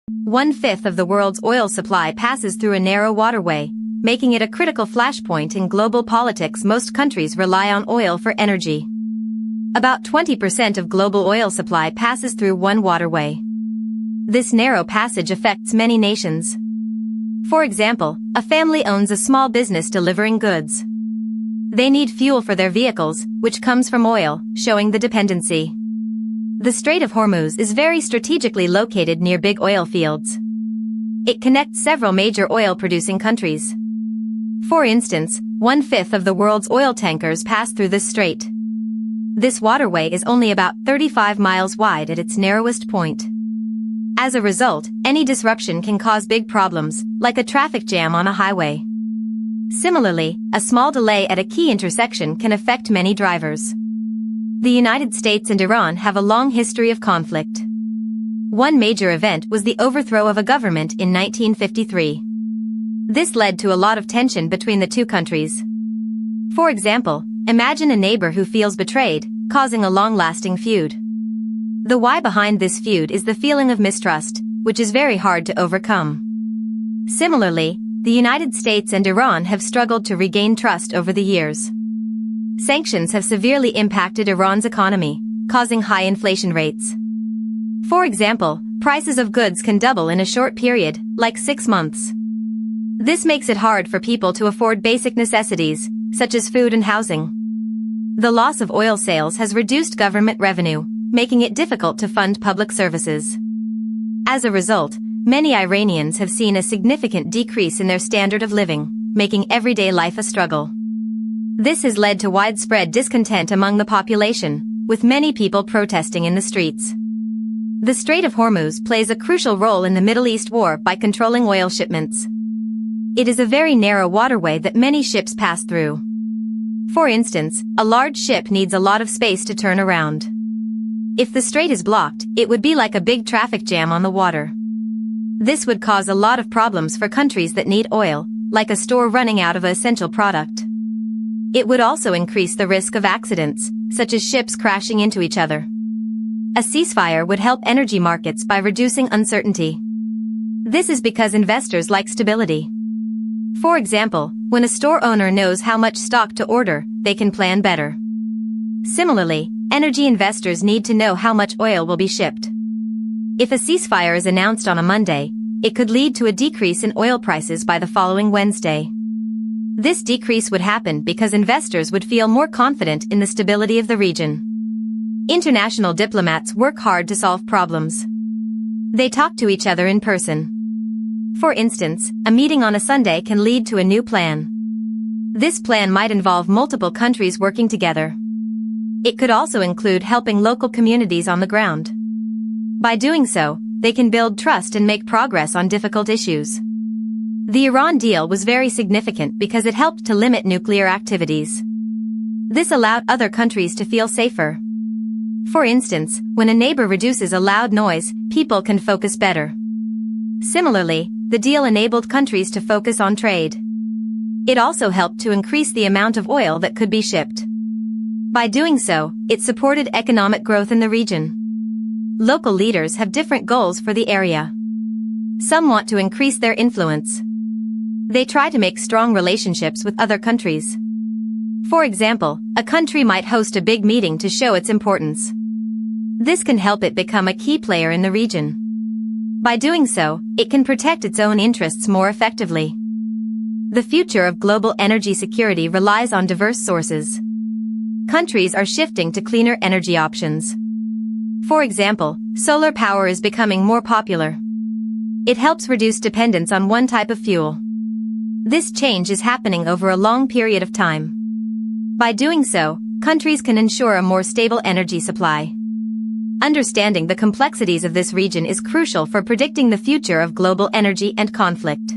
1/5 of the world's oil supply passes through a narrow waterway, making it a critical flashpoint in global politics. Most countries rely on oil for energy. About 20% of global oil supply passes through one waterway. This narrow passage affects many nations. For example, a family owns a small business delivering goods. They need fuel for their vehicles, which comes from oil, showing the dependency. The Strait of Hormuz is very strategically located near big oil fields. It connects several major oil-producing countries. For instance, 1/5 of the world's oil tankers pass through this strait. This waterway is only about 35 miles wide at its narrowest point. As a result, any disruption can cause big problems, like a traffic jam on a highway. Similarly, a small delay at a key intersection can affect many drivers. The United States and Iran have a long history of conflict. One major event was the overthrow of a government in 1953. This led to a lot of tension between the two countries. For example, imagine a neighbor who feels betrayed, causing a long-lasting feud. The why behind this feud is the feeling of mistrust, which is very hard to overcome. Similarly, the United States and Iran have struggled to regain trust over the years. Sanctions have severely impacted Iran's economy, causing high inflation rates. For example, prices of goods can double in a short period, like 6 months. This makes it hard for people to afford basic necessities, such as food and housing. The loss of oil sales has reduced government revenue, making it difficult to fund public services. As a result, many Iranians have seen a significant decrease in their standard of living, making everyday life a struggle. This has led to widespread discontent among the population, with many people protesting in the streets. The Strait of Hormuz plays a crucial role in the Middle East war by controlling oil shipments. It is a very narrow waterway that many ships pass through. For instance, a large ship needs a lot of space to turn around. If the strait is blocked, it would be like a big traffic jam on the water. This would cause a lot of problems for countries that need oil, like a store running out of an essential product. It would also increase the risk of accidents, such as ships crashing into each other. A ceasefire would help energy markets by reducing uncertainty. This is because investors like stability. For example, when a store owner knows how much stock to order, they can plan better. Similarly, energy investors need to know how much oil will be shipped. If a ceasefire is announced on a Monday, it could lead to a decrease in oil prices by the following Wednesday. This decrease would happen because investors would feel more confident in the stability of the region. International diplomats work hard to solve problems. They talk to each other in person. For instance, a meeting on a Sunday can lead to a new plan. This plan might involve multiple countries working together. It could also include helping local communities on the ground. By doing so, they can build trust and make progress on difficult issues. The Iran deal was very significant because it helped to limit nuclear activities. This allowed other countries to feel safer. For instance, when a neighbor reduces a loud noise, people can focus better. Similarly, the deal enabled countries to focus on trade. It also helped to increase the amount of oil that could be shipped. By doing so, it supported economic growth in the region. Local leaders have different goals for the area. Some want to increase their influence. They try to make strong relationships with other countries. For example, a country might host a big meeting to show its importance. This can help it become a key player in the region. By doing so, it can protect its own interests more effectively. The future of global energy security relies on diverse sources. Countries are shifting to cleaner energy options. For example, solar power is becoming more popular. It helps reduce dependence on one type of fuel. This change is happening over a long period of time. By doing so, countries can ensure a more stable energy supply. Understanding the complexities of this region is crucial for predicting the future of global energy and conflict.